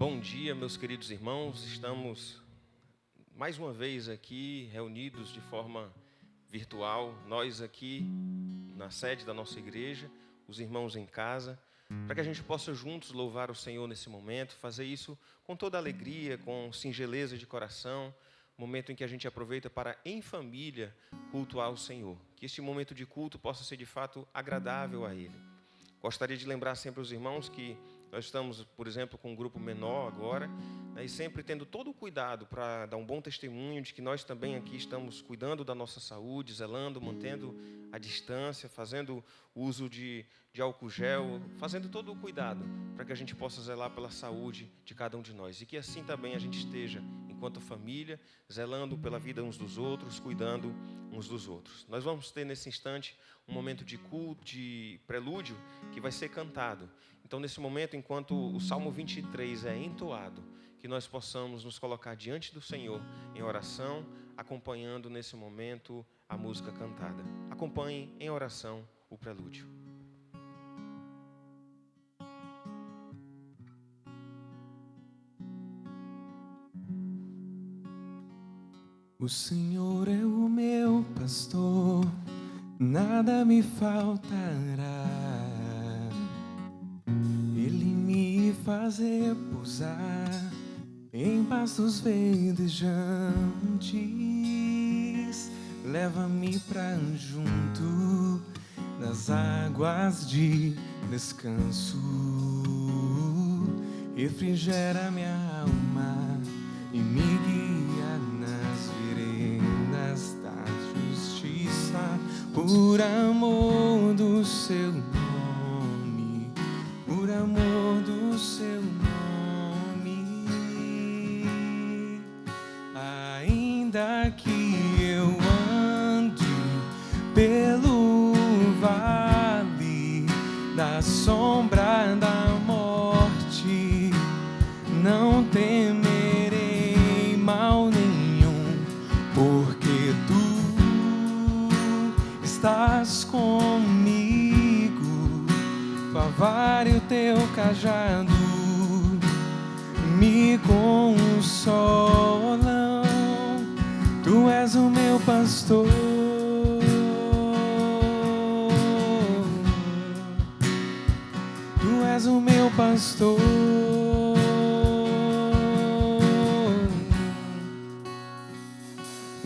Bom dia, meus queridos irmãos. Estamos mais uma vez aqui reunidos de forma virtual, nós aqui na sede da nossa igreja, os irmãos em casa, para que a gente possa juntos louvar o Senhor nesse momento, fazer isso com toda alegria, com singeleza de coração, momento em que a gente aproveita para, em família, cultuar o Senhor. Que este momento de culto possa ser de fato agradável a Ele. Gostaria de lembrar sempre os irmãos que nós estamos, por exemplo, com um grupo menor agora, né, e sempre tendo todo o cuidado para dar um bom testemunho de que nós também aqui estamos cuidando da nossa saúde, zelando, mantendo a distância, fazendo uso de álcool gel, fazendo todo o cuidado para que a gente possa zelar pela saúde de cada um de nós. E que assim também a gente esteja, enquanto família, zelando pela vida uns dos outros, cuidando uns dos outros. Nós vamos ter nesse instante um momento de culto, de prelúdio, que vai ser cantado. Então, nesse momento, enquanto o Salmo 23 é entoado, que nós possamos nos colocar diante do Senhor em oração, acompanhando nesse momento a música cantada. Acompanhem em oração o prelúdio. O Senhor é o meu pastor, nada me faltará. Ele me fazer pousar em pastos verdejantes, leva-me pra junto das águas de descanso, refrigera minha alma e me guia nas veredas da justiça, por amor do seu nome, por amor do seu nome. Ainda que eu ande pelo vale da sombra da morte, não temerei mal nenhum, porque tu estás comigo, tua vara e o teu cajado me consolam. Tu és o meu pastor, tu és o meu pastor.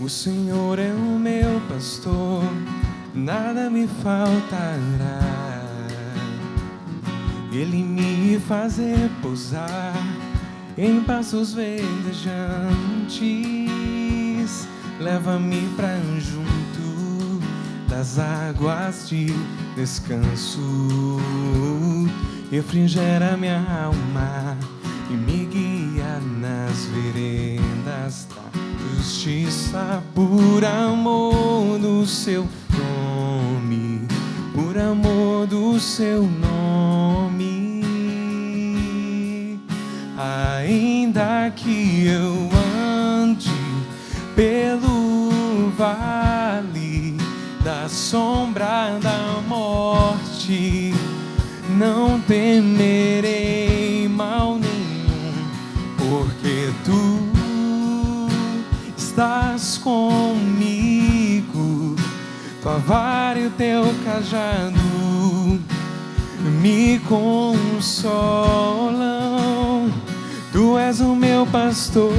O Senhor é o meu pastor, nada me faltará. Ele me fazer pousar em pastos verdejantes, leva-me pra junto das águas de descanso, refrigera minha alma e me guia nas veredas da justiça, por amor do seu nome, por amor do seu nome. Ainda que eu ande pelo vale da sombra da morte, não temerei mal nenhum, porque tu estás comigo, tua vara e o teu cajado me consolam. Tu és o meu pastor,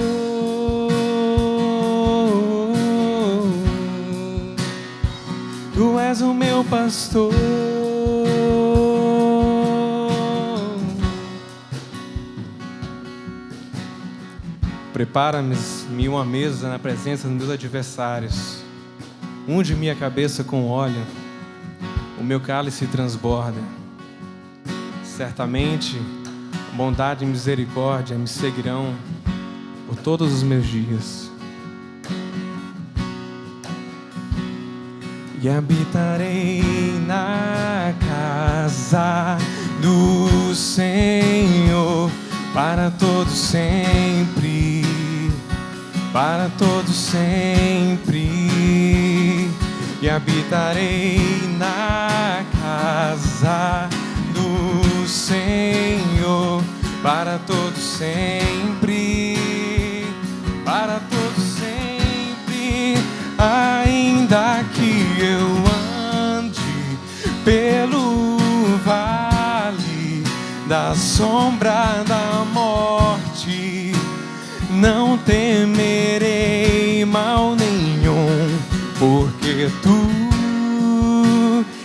tu és o meu pastor. Prepara-me uma mesa na presença dos meus adversários, unge minha cabeça com óleo, o meu cálice transborda. Certamente bondade e misericórdia me seguirão por todos os meus dias, e habitarei na casa do Senhor para todo sempre, para todo sempre. E habitarei na casa do Senhor para todos sempre, para todos sempre. Ainda que eu ande pelo vale da sombra da morte, não temerei mal nenhum, porque tu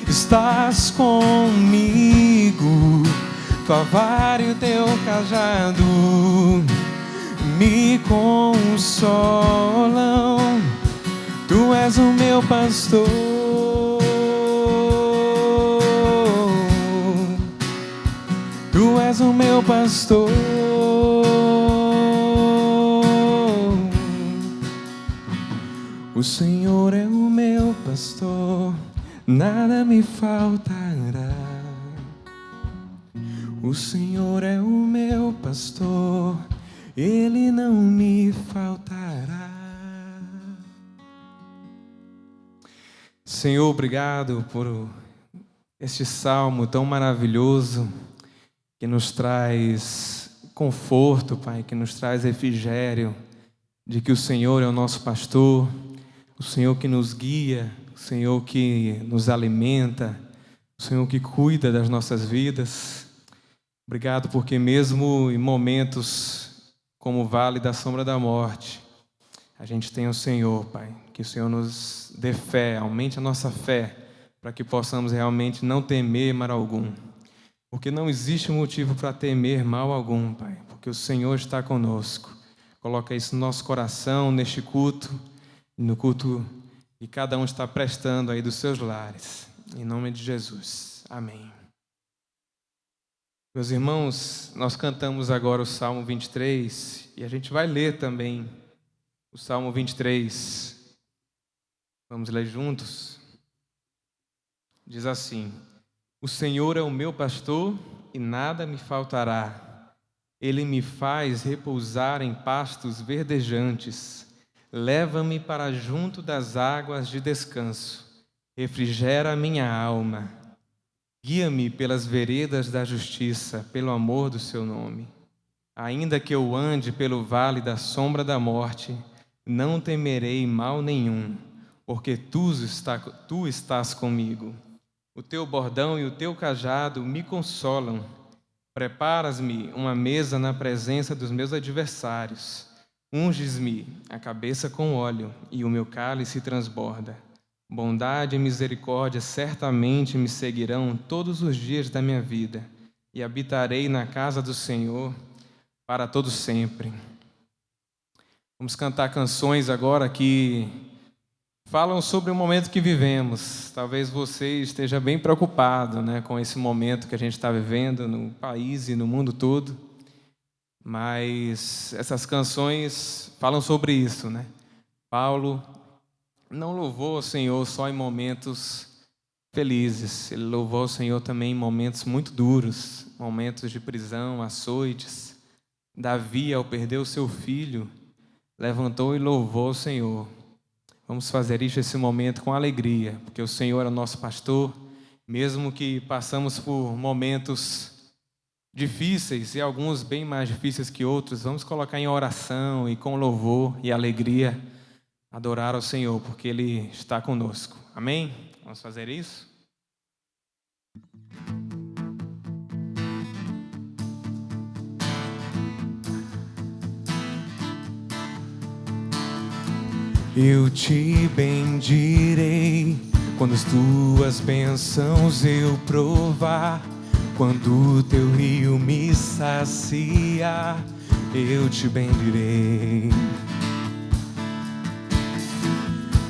estás comigo. Tua vara e o teu cajado me consolam. Tu és o meu pastor. Tu és o meu pastor. O Senhor é o meu pastor, nada me faltará. O Senhor é o meu pastor, Ele não me faltará. Senhor, obrigado por este salmo tão maravilhoso que nos traz conforto, Pai, que nos traz refrigério de que o Senhor é o nosso pastor, o Senhor que nos guia, o Senhor que nos alimenta, o Senhor que cuida das nossas vidas. Obrigado porque mesmo em momentos como o vale da sombra da morte, a gente tem o Senhor, Pai. Que o Senhor nos dê fé, aumente a nossa fé, para que possamos realmente não temer mal algum. Porque não existe motivo para temer mal algum, Pai, porque o Senhor está conosco. Coloca isso no nosso coração, neste culto, no culto que cada um está prestando aí dos seus lares. Em nome de Jesus. Amém. Meus irmãos, nós cantamos agora o Salmo 23 e a gente vai ler também o Salmo 23. Vamos ler juntos? Diz assim: O Senhor é o meu pastor e nada me faltará. Ele me faz repousar em pastos verdejantes. Leva-me para junto das águas de descanso. Refrigera a minha alma. Guia-me pelas veredas da justiça, pelo amor do seu nome. Ainda que eu ande pelo vale da sombra da morte, não temerei mal nenhum, porque tu estás comigo. O teu bordão e o teu cajado me consolam. Preparas-me uma mesa na presença dos meus adversários. Unges-me a cabeça com óleo, e o meu cálice transborda. Bondade e misericórdia certamente me seguirão todos os dias da minha vida, e habitarei na casa do Senhor para todo sempre. Vamos cantar canções agora que falam sobre o momento que vivemos. Talvez você esteja bem preocupado, com esse momento que a gente está vivendo no país e no mundo todo, mas essas canções falam sobre isso, Paulo não louvou o Senhor só em momentos felizes, ele louvou o Senhor também em momentos muito duros, momentos de prisão, açoites. Davi, ao perder o seu filho, levantou e louvou o Senhor. Vamos fazer isso esse momento com alegria, porque o Senhor é o nosso pastor, mesmo que passamos por momentos difíceis, e alguns bem mais difíceis que outros, vamos colocar em oração e com louvor e alegria, adorar ao Senhor, porque Ele está conosco. Amém? Vamos fazer isso? Eu te bendirei quando as tuas bênçãos eu provar, quando o teu rio me saciar, eu te bendirei.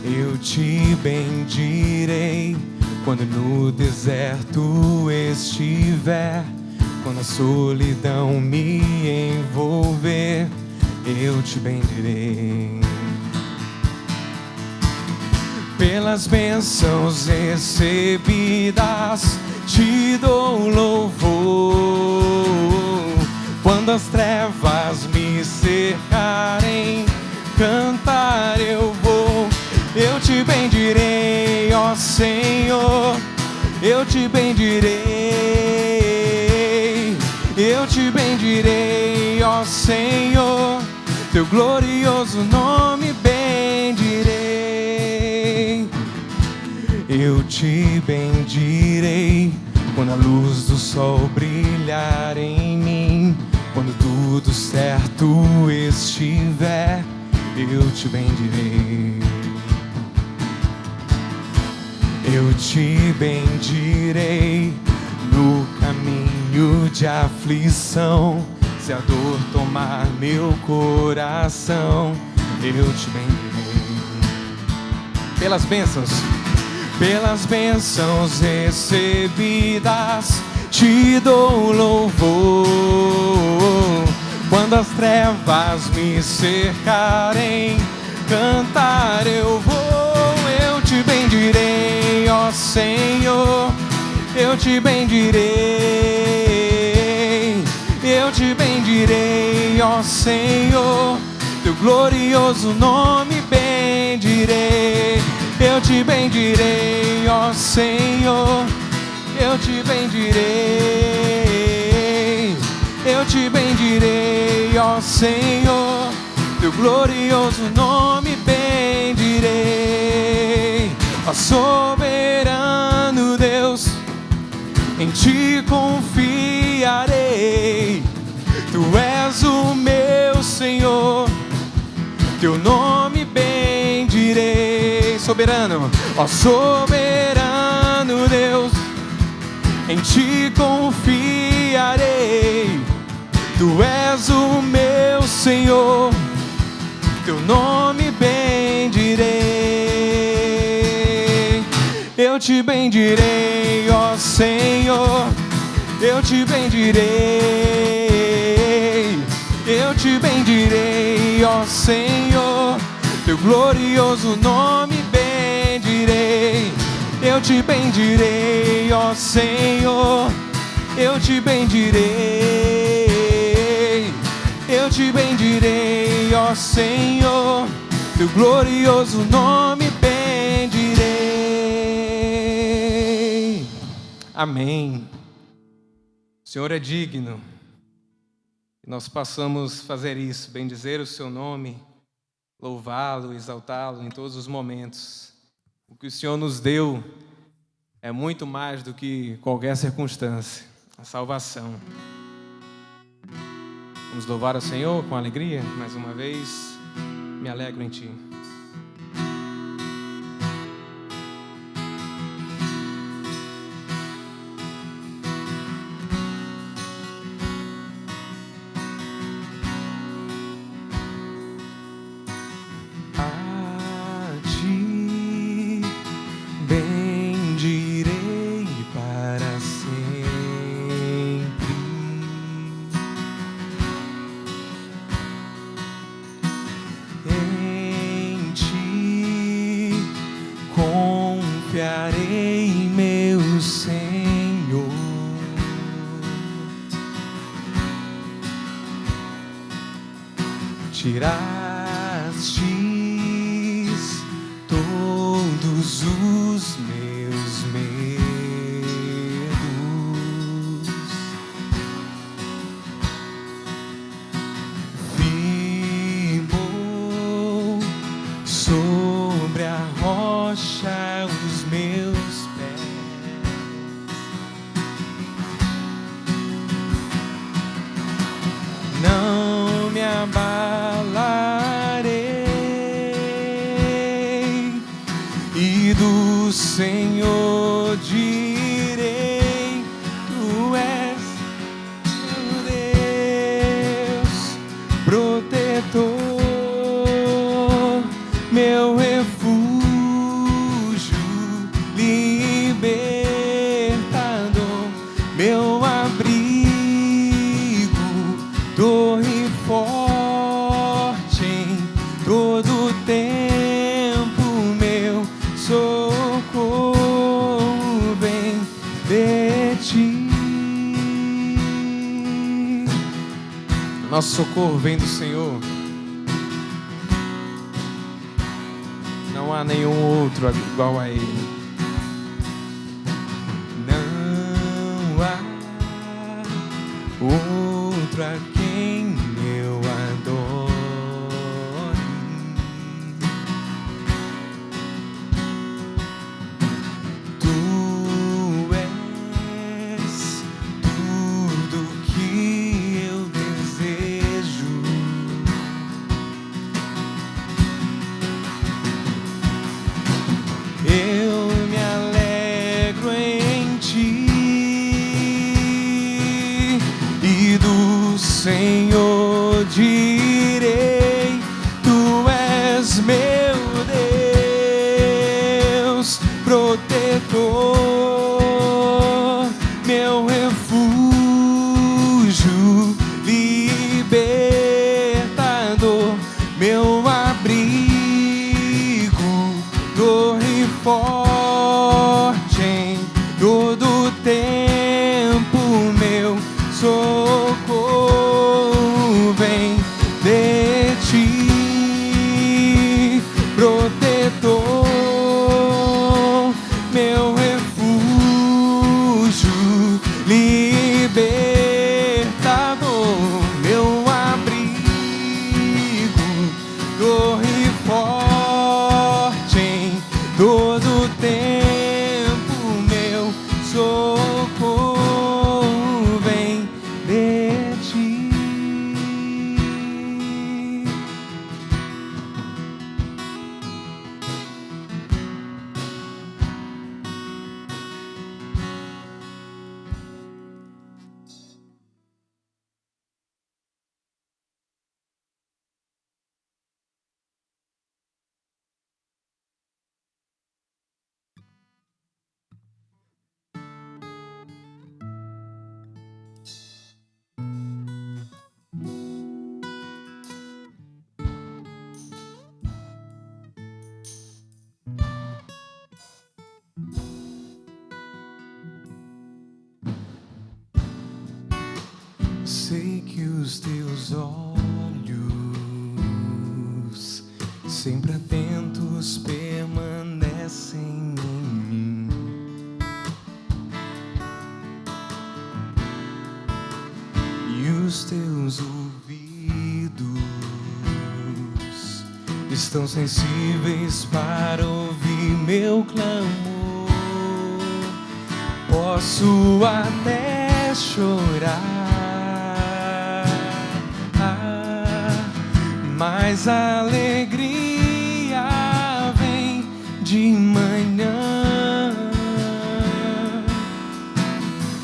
Eu te bendirei quando no deserto estiver, quando a solidão me envolver, eu te bendirei. Pelas bênçãos recebidas, te dou louvor. Quando as trevas me cercarem, cantar eu vou. Eu te bendirei, ó Senhor, eu te bendirei, eu te bendirei, ó Senhor, teu glorioso nome bendirei. Eu te bendirei quando a luz do sol brilhar em mim, quando tudo certo estiver, eu te bendirei. Eu te bendirei no caminho de aflição, se a dor tomar meu coração, eu te bendirei. Pelas bênçãos recebidas, te dou louvor. Quando as trevas me cercarem, cantar eu vou. Eu te bendirei, ó Senhor, eu te bendirei. Eu te bendirei, ó Senhor, teu glorioso nome bendirei. Eu te bendirei, ó Senhor, eu te bendirei. Eu te bendirei, ó Senhor, teu glorioso nome bendirei. Ó soberano Deus, em ti confiarei. Tu és o meu Senhor, teu nome bendirei. Soberano, ó soberano Deus, em ti confiarei. Tu és o meu Senhor, teu nome bendirei. Eu te bendirei, ó Senhor, eu te bendirei. Eu te bendirei, ó Senhor, teu glorioso nome bendirei. Eu te bendirei, ó Senhor, eu te bendirei. Eu te bendirei, ó Senhor, teu glorioso nome bendirei. Amém. O Senhor é digno. Nós passamos a fazer isso, bendizer o seu nome, louvá-lo, exaltá-lo em todos os momentos. O que o Senhor nos deu é muito mais do que qualquer circunstância, a salvação. Vamos louvar o Senhor com alegria, mais uma vez. Me alegro em ti. Confiarei, meu Senhor. Tirastes todos os meus medos, firmou sobre a rocha os meus pés. Não me abalarei, e do Senhor direi: Tu és meu Deus, protetor, meu refúgio, libertador, meu abrigo, torre forte em todo tempo, meu socorro vem de ti. Nosso socorro vem do Senhor. Não há nenhum outro igual a Ele. Não há outro outro a quem eu adore. Tu és tudo que eu desejo. Eu me alegro em ti e do Senhor direi: tu és meu Deus, protetor, meu refúgio, libertador, meu abrigo, torre forte em todo tempo, meu socorro vem de ti, protetor, meu refúgio, libertador, meu abrigo, torre forte em todo tempo, meu socorro vem de ti. Sei que os teus olhos, sempre atentos, permanecem em mim. E os teus ouvidos estão sensíveis para ouvir meu clamor. Posso até chorar, mas a alegria vem de manhã.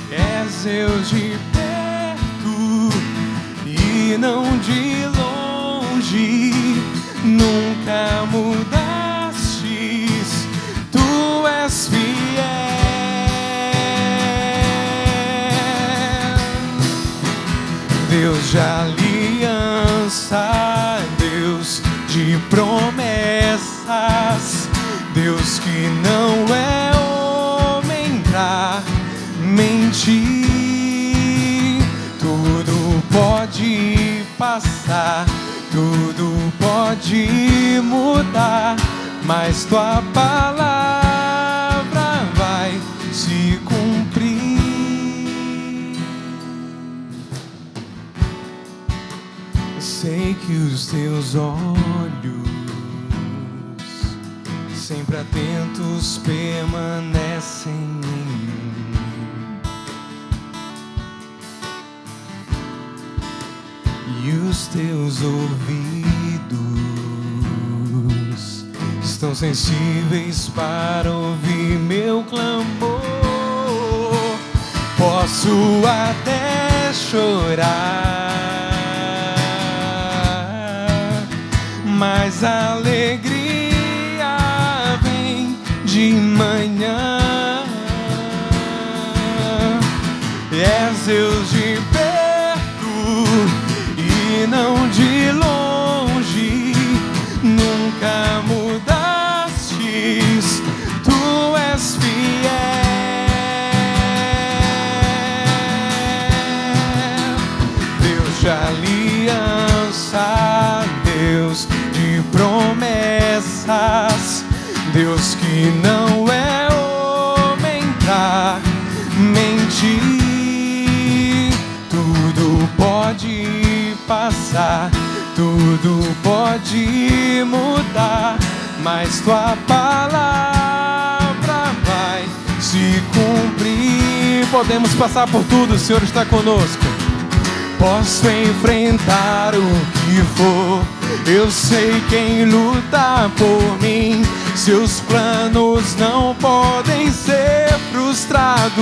És Deus de perto e não de longe, nunca mudastes, tu és fiel. Deus de aliança, Deus de promessas, Deus que não é homem pra mentir. Tudo pode passar, tudo pode mudar, mas tua palavra vai se cumprir. Sei que os teus olhos, sempre atentos, permanecem em mim. E os teus ouvidos estão sensíveis para ouvir meu clamor. Posso até chorar, mas a alegria vem de manhã. És Deus de perto e não de longe, nunca mudastes, tu és fiel. Deus de aliança, Deus de promessas, Deus que não é homem pra mentir. Tudo pode pode passar, tudo pode mudar, mas tua palavra vai se cumprir. Podemos passar por tudo, o Senhor está conosco. Posso enfrentar o que for, eu sei quem luta por mim. Seus planos não podem ser frustrados.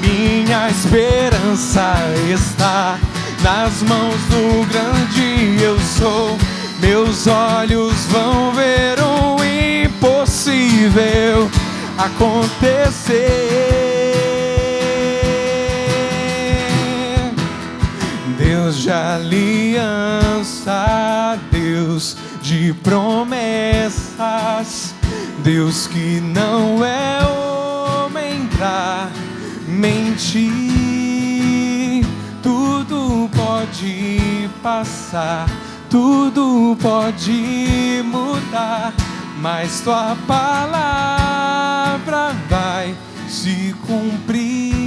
Minha esperança está nas mãos do grande eu sou. Meus olhos vão ver o impossível acontecer. Deus de aliança, Deus de promessas, Deus que não é homem pra mentir. Tudo pode passar, tudo pode mudar, mas tua palavra vai se cumprir.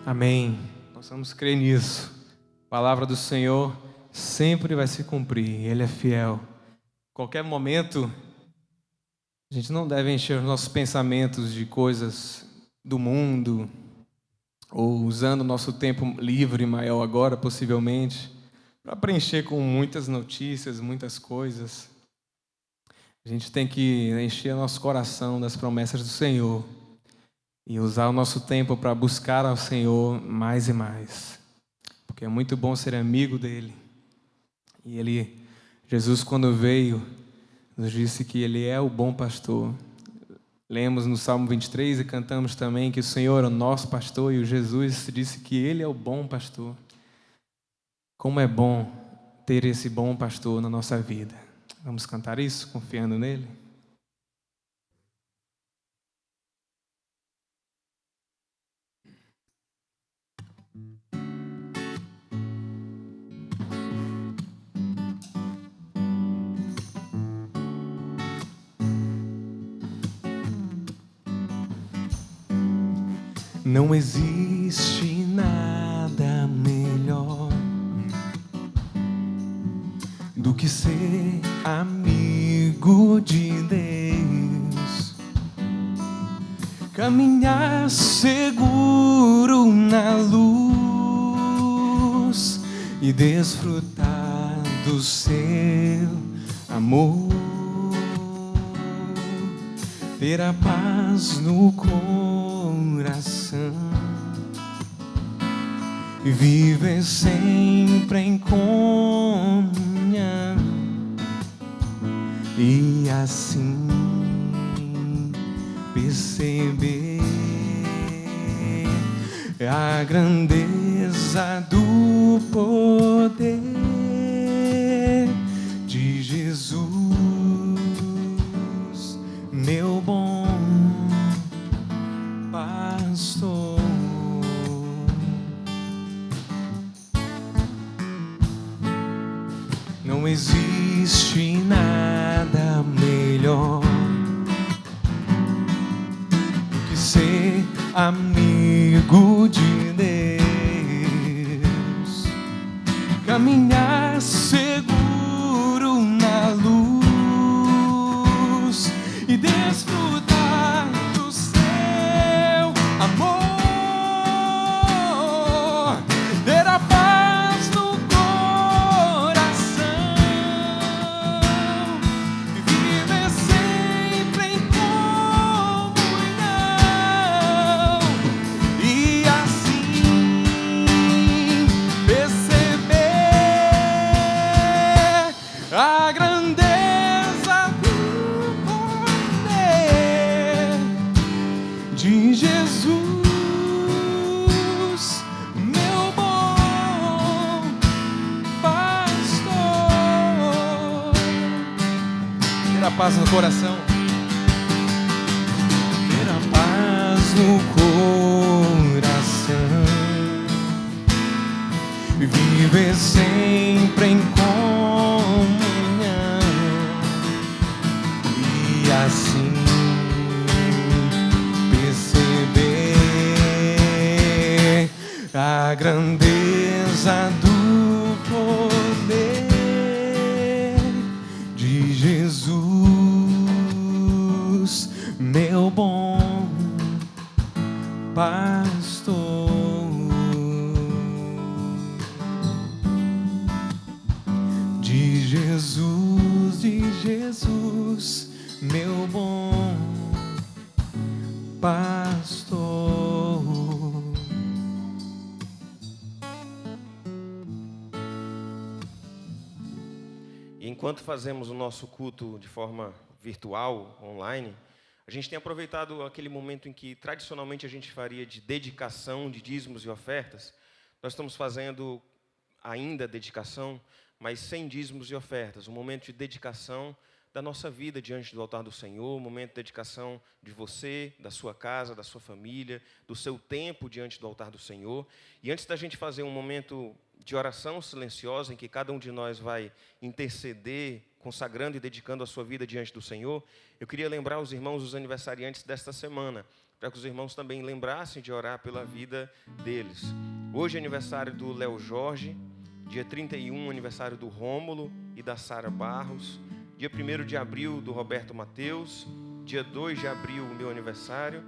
Amém. Possamos crer nisso. A palavra do Senhor sempre vai se cumprir. Ele é fiel. Qualquer momento, a gente não deve encher os nossos pensamentos de coisas do mundo, ou usando o nosso tempo livre maior agora, possivelmente, para preencher com muitas notícias, muitas coisas. A gente tem que encher nosso coração das promessas do Senhor e usar o nosso tempo para buscar ao Senhor mais e mais, porque é muito bom ser amigo dele. E Jesus, quando veio, nos disse que ele é o bom pastor. Lemos no Salmo 23 e cantamos também que o Senhor é o nosso pastor, e o Jesus disse que ele é o bom pastor. Como é bom ter esse bom pastor na nossa vida. Vamos cantar isso, confiando nele? Não existe nada melhor do que ser amigo de Deus, caminhar seguro na luz e desfrutar do seu amor, ter a paz no coração e viver sempre em comunhão, e assim perceber a grandeza do poder de Jesus, meu bom pastor. Não existe nada melhor do que ser amigo de Deus, caminhar seguro na luz e desfrutar do seu amor, ter a paz no coração e viver sempre em comunhão, e assim perceber a grandeza do poder de Jesus, meu bom pastor. Ter a paz no coração, ter a paz no coração viver sempre em comunhão e assim perceber a grandeza do poder de Jesus, meu bom pastor. De Jesus, meu bom pastor. E enquanto fazemos o nosso culto de forma virtual, online, a gente tem aproveitado aquele momento em que tradicionalmente a gente faria de dedicação de dízimos e ofertas. Nós estamos fazendo ainda dedicação, mas sem dízimos e ofertas, um momento de dedicação da nossa vida diante do altar do Senhor, um momento de dedicação de você, da sua casa, da sua família, do seu tempo diante do altar do Senhor. E antes da gente fazer um momento de oração silenciosa, em que cada um de nós vai interceder, consagrando e dedicando a sua vida diante do Senhor, eu queria lembrar os irmãos, os aniversariantes desta semana, para que os irmãos também lembrassem de orar pela vida deles. Hoje é aniversário do Léo Jorge, dia 31, aniversário do Rômulo e da Sara Barros. Dia 1º de abril, do Roberto Mateus. Dia 2 de abril, o meu aniversário.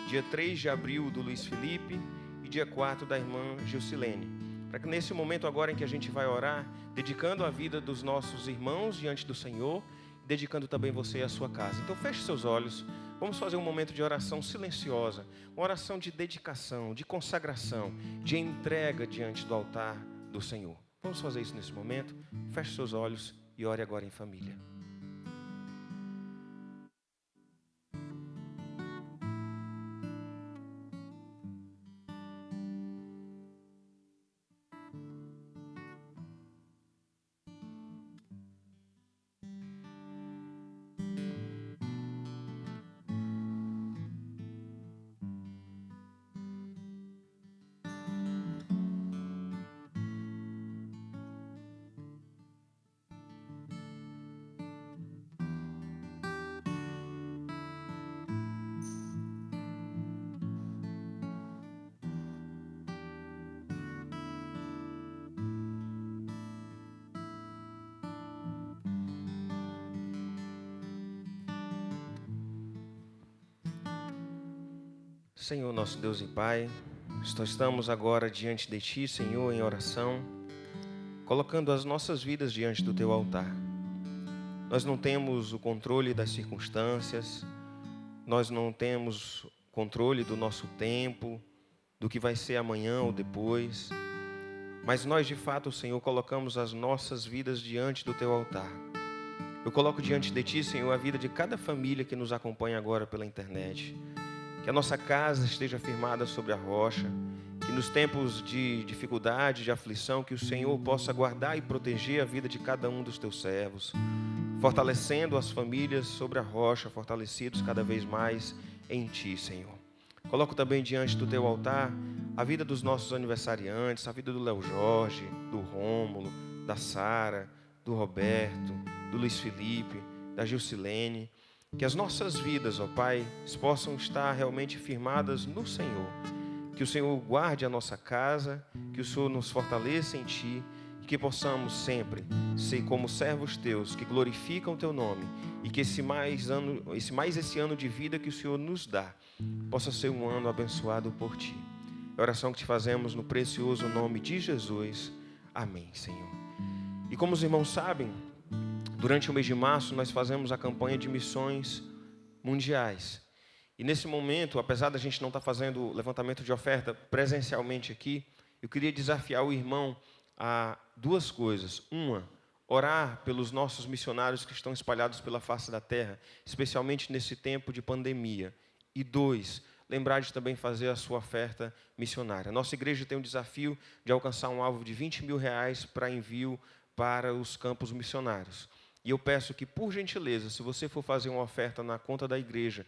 Dia 3 de abril, do Luiz Felipe. E dia 4, da irmã Gilcilene. Para que nesse momento agora em que a gente vai orar, dedicando a vida dos nossos irmãos diante do Senhor, dedicando também você e a sua casa. Então feche seus olhos. Vamos fazer um momento de oração silenciosa. Uma oração de dedicação, de consagração, de entrega diante do altar do Senhor. Vamos fazer isso nesse momento. Feche seus olhos e ore agora em família. Senhor, nosso Deus e Pai, nós estamos agora diante de Ti, Senhor, em oração, colocando as nossas vidas diante do Teu altar. Nós não temos o controle das circunstâncias, nós não temos controle do nosso tempo, do que vai ser amanhã ou depois, mas nós, de fato, Senhor, colocamos as nossas vidas diante do Teu altar. Eu coloco diante de Ti, Senhor, a vida de cada família que nos acompanha agora pela internet. Que a nossa casa esteja firmada sobre a rocha, que nos tempos de dificuldade, de aflição, que o Senhor possa guardar e proteger a vida de cada um dos Teus servos, fortalecendo as famílias sobre a rocha, fortalecidos cada vez mais em Ti, Senhor. Coloco também diante do Teu altar a vida dos nossos aniversariantes, a vida do Léo Jorge, do Rômulo, da Sara, do Roberto, do Luiz Felipe, da Gilcilene. Que as nossas vidas, ó Pai, possam estar realmente firmadas no Senhor. Que o Senhor guarde a nossa casa, que o Senhor nos fortaleça em Ti e que possamos sempre ser como servos Teus, que glorificam o Teu nome e que esse ano de vida que o Senhor nos dá, possa ser um ano abençoado por Ti. É a oração que Te fazemos no precioso nome de Jesus. Amém, Senhor. E como os irmãos sabem, durante o mês de março, nós fazemos a campanha de missões mundiais. E nesse momento, apesar da gente não estar fazendo o levantamento de oferta presencialmente aqui, eu queria desafiar o irmão a duas coisas. Uma, orar pelos nossos missionários que estão espalhados pela face da terra, especialmente nesse tempo de pandemia. E dois, lembrar de também fazer a sua oferta missionária. Nossa igreja tem um desafio de alcançar um alvo de R$20 mil para envio para os campos missionários. E eu peço que, por gentileza, se você for fazer uma oferta na conta da igreja,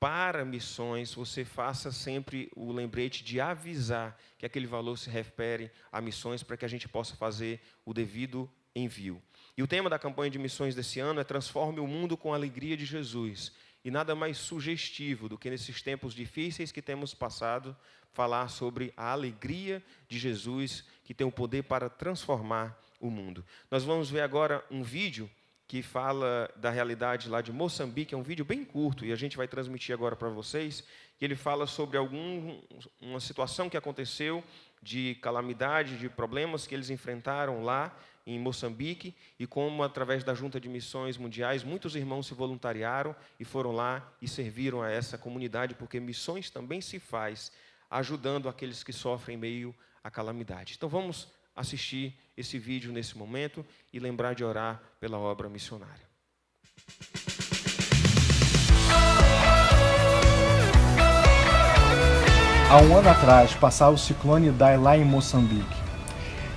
para missões, você faça sempre o lembrete de avisar que aquele valor se refere a missões para que a gente possa fazer o devido envio. E o tema da campanha de missões desse ano é Transforme o Mundo com a Alegria de Jesus. E nada mais sugestivo do que nesses tempos difíceis que temos passado, falar sobre a alegria de Jesus, que tem o poder para transformar o mundo. Nós vamos ver agora um vídeo que fala da realidade lá de Moçambique, é um vídeo bem curto, e a gente vai transmitir agora para vocês, que ele fala sobre uma situação que aconteceu de calamidade, de problemas que eles enfrentaram lá em Moçambique, e como, através da Junta de Missões Mundiais, muitos irmãos se voluntariaram e foram lá e serviram a essa comunidade, porque missões também se faz ajudando aqueles que sofrem em meio à calamidade. Então vamos assistir esse vídeo nesse momento e lembrar de orar pela obra missionária. Há um ano atrás, passava o ciclone Idai lá em Moçambique.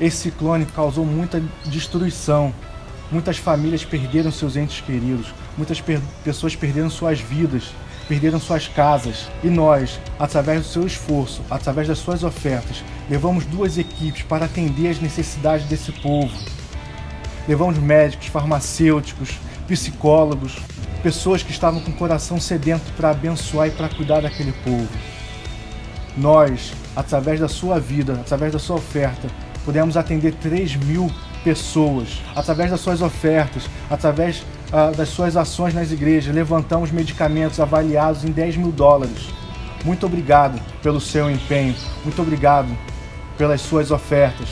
Esse ciclone causou muita destruição. Muitas famílias perderam seus entes queridos. Muitas pessoas perderam suas vidas, perderam suas casas. E nós, através do seu esforço, através das suas ofertas, levamos 2 equipes para atender as necessidades desse povo. Levamos médicos, farmacêuticos, psicólogos, pessoas que estavam com o coração sedento para abençoar e para cuidar daquele povo. Nós, através da sua vida, através da sua oferta, pudemos atender 3.000 pessoas. Através das suas ofertas, através das suas ações nas igrejas, levantamos medicamentos avaliados em $10.000. Muito obrigado pelo seu empenho, muito obrigado pelas suas ofertas.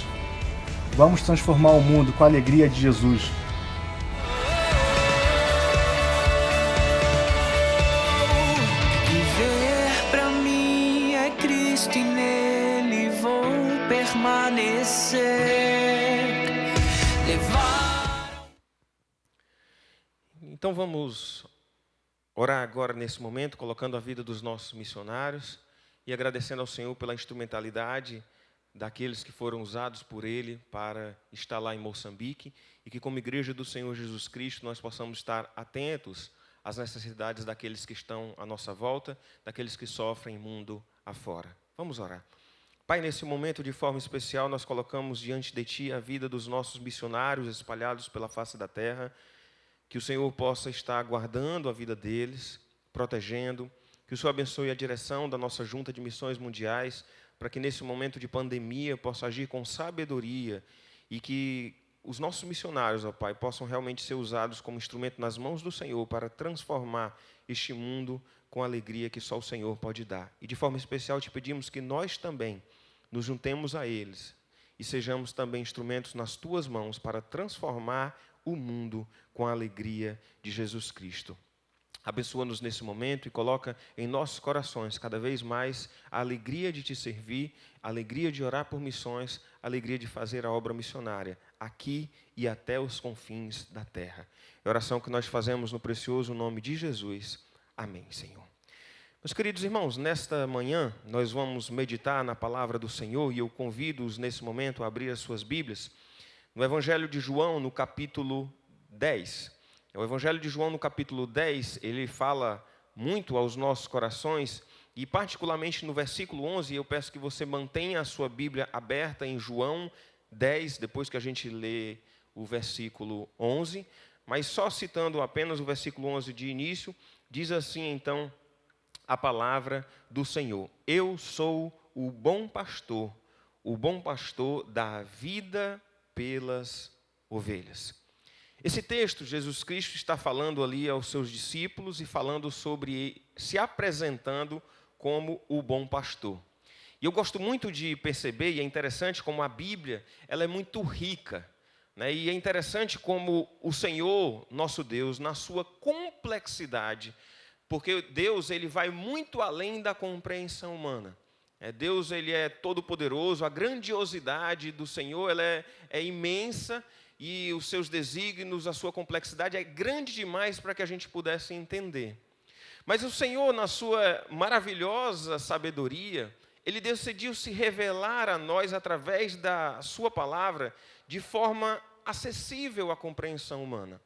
Vamos transformar o mundo com a alegria de Jesus. Viver pra mim é Cristo e nele vou permanecer. Então vamos orar agora nesse momento, colocando a vida dos nossos missionários e agradecendo ao Senhor pela instrumentalidade daqueles que foram usados por Ele para estar lá em Moçambique, e que como igreja do Senhor Jesus Cristo nós possamos estar atentos às necessidades daqueles que estão à nossa volta, daqueles que sofrem mundo afora. Vamos orar. Pai, nesse momento de forma especial nós colocamos diante de Ti a vida dos nossos missionários espalhados pela face da terra, que o Senhor possa estar guardando a vida deles, protegendo, que o Senhor abençoe a direção da nossa Junta de Missões Mundiais, para que nesse momento de pandemia possa agir com sabedoria e que os nossos missionários, ó Pai, possam realmente ser usados como instrumento nas mãos do Senhor para transformar este mundo com a alegria que só o Senhor pode dar. E de forma especial te pedimos que nós também nos juntemos a eles e sejamos também instrumentos nas Tuas mãos para transformar o mundo com a alegria de Jesus Cristo. Abençoa-nos nesse momento e coloca em nossos corações cada vez mais a alegria de Te servir, a alegria de orar por missões, a alegria de fazer a obra missionária, aqui e até os confins da terra. É a oração que nós fazemos no precioso nome de Jesus. Amém, Senhor. Meus queridos irmãos, nesta manhã nós vamos meditar na palavra do Senhor e eu convido-os nesse momento a abrir as suas Bíblias no Evangelho de João, no capítulo 10. O Evangelho de João, no capítulo 10, ele fala muito aos nossos corações, e particularmente no versículo 11, eu peço que você mantenha a sua Bíblia aberta em João 10, depois que a gente lê o versículo 11, mas só citando apenas o versículo 11 de início, diz assim então a palavra do Senhor: Eu sou o bom pastor dá a vida pelas ovelhas. Esse texto, Jesus Cristo está falando ali aos seus discípulos e falando sobre, se apresentando como o bom pastor. E eu gosto muito de perceber, e é interessante como a Bíblia ela é muito rica, né? E é interessante como o Senhor, nosso Deus, na sua complexidade, porque Deus ele vai muito além da compreensão humana. Deus ele é todo-poderoso, a grandiosidade do Senhor ela é imensa, e os seus desígnios, a sua complexidade é grande demais para que a gente pudesse entender. Mas o Senhor, na sua maravilhosa sabedoria, Ele decidiu se revelar a nós através da sua palavra de forma acessível à compreensão humana.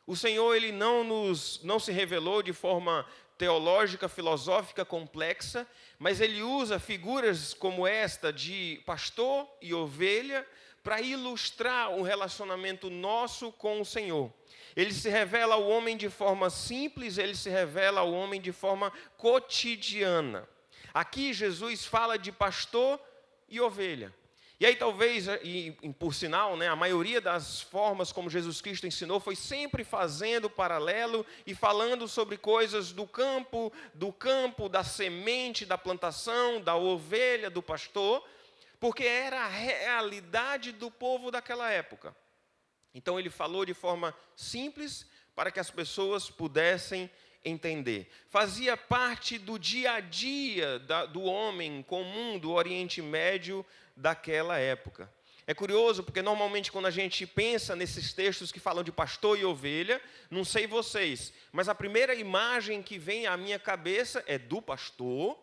O Senhor ele não se revelou de forma teológica, filosófica complexa, mas ele usa figuras como esta de pastor e ovelha para ilustrar o relacionamento nosso com o Senhor. Ele se revela ao homem de forma simples, ele se revela ao homem de forma cotidiana. Aqui Jesus fala de pastor e ovelha. E aí talvez, por sinal, a maioria das formas como Jesus Cristo ensinou foi sempre fazendo paralelo e falando sobre coisas do campo, da semente, da plantação, da ovelha, do pastor, porque era a realidade do povo daquela época. Então ele falou de forma simples para que as pessoas pudessem entender. Fazia parte do dia a dia do homem comum do Oriente Médio daquela época. É curioso porque normalmente quando a gente pensa nesses textos que falam de pastor e ovelha, não sei vocês, mas a primeira imagem que vem à minha cabeça é do pastor,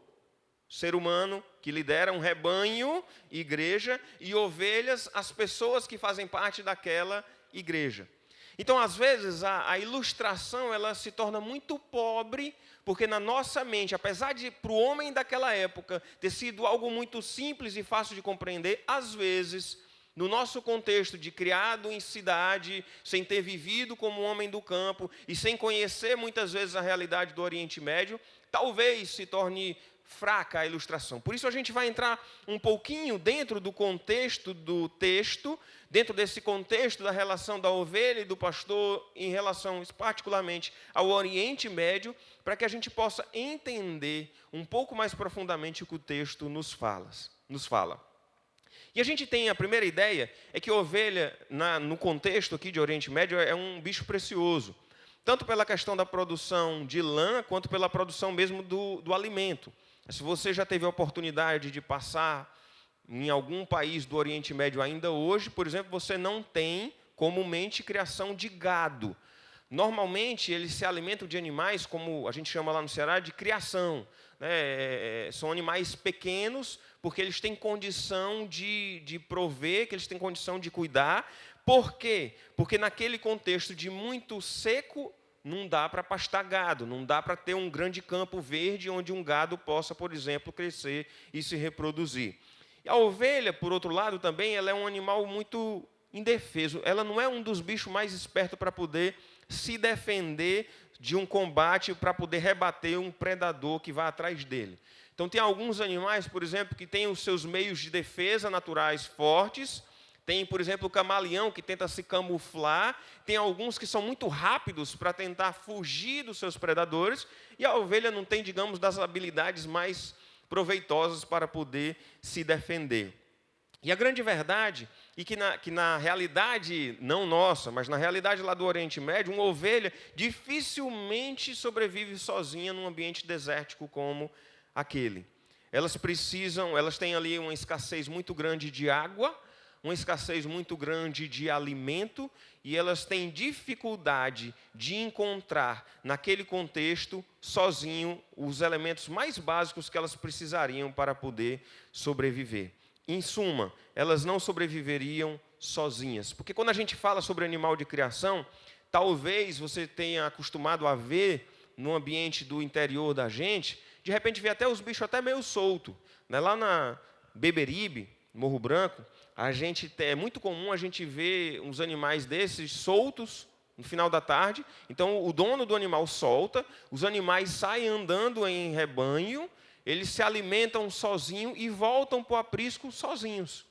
ser humano que lidera um rebanho, igreja, e ovelhas, as pessoas que fazem parte daquela igreja. Então, às vezes, a ilustração ela se torna muito pobre, porque na nossa mente, apesar de para o homem daquela época ter sido algo muito simples e fácil de compreender, às vezes, no nosso contexto de criado em cidade, sem ter vivido como homem do campo e sem conhecer muitas vezes a realidade do Oriente Médio, talvez se torne fraca a ilustração. Por isso a gente vai entrar um pouquinho dentro do contexto do texto, dentro desse contexto da relação da ovelha e do pastor em relação particularmente ao Oriente Médio, para que a gente possa entender um pouco mais profundamente o que o texto nos fala. E a gente tem a primeira ideia, é que a ovelha, no contexto aqui de Oriente Médio, é um bicho precioso, tanto pela questão da produção de lã, quanto pela produção mesmo do alimento. Se você já teve a oportunidade de passar em algum país do Oriente Médio ainda hoje, por exemplo, você não tem comumente criação de gado. Normalmente, eles se alimentam de animais, como a gente chama lá no Ceará, de criação. São animais pequenos, porque eles têm condição de prover, que eles têm condição de cuidar. Por quê? Porque naquele contexto de muito seco, não dá para pastar gado, não dá para ter um grande campo verde onde um gado possa, por exemplo, crescer e se reproduzir. E a ovelha, por outro lado, também ela é um animal muito indefeso. Ela não é um dos bichos mais espertos para poder se defender de um combate, para poder rebater um predador que vai atrás dele. Então, tem alguns animais, por exemplo, que têm os seus meios de defesa naturais fortes. Tem, por exemplo, o camaleão, que tenta se camuflar. Tem alguns que são muito rápidos para tentar fugir dos seus predadores. E a ovelha não tem, digamos, das habilidades mais proveitosas para poder se defender. E a grande verdade é que na realidade, não nossa, mas na realidade lá do Oriente Médio, uma ovelha dificilmente sobrevive sozinha num ambiente desértico como aquele. Elas têm ali uma escassez muito grande de água, uma escassez muito grande de alimento, e elas têm dificuldade de encontrar, naquele contexto, sozinho, os elementos mais básicos que elas precisariam para poder sobreviver. Em suma, elas não sobreviveriam sozinhas. Porque quando a gente fala sobre animal de criação, talvez você tenha acostumado a ver no ambiente do interior da gente, de repente ver até os bichos até meio soltos. Lá na Beberibe, Morro Branco, é muito comum a gente ver uns animais desses soltos no final da tarde. Então, o dono do animal solta, os animais saem andando em rebanho, eles se alimentam sozinhos e voltam para o aprisco sozinhos.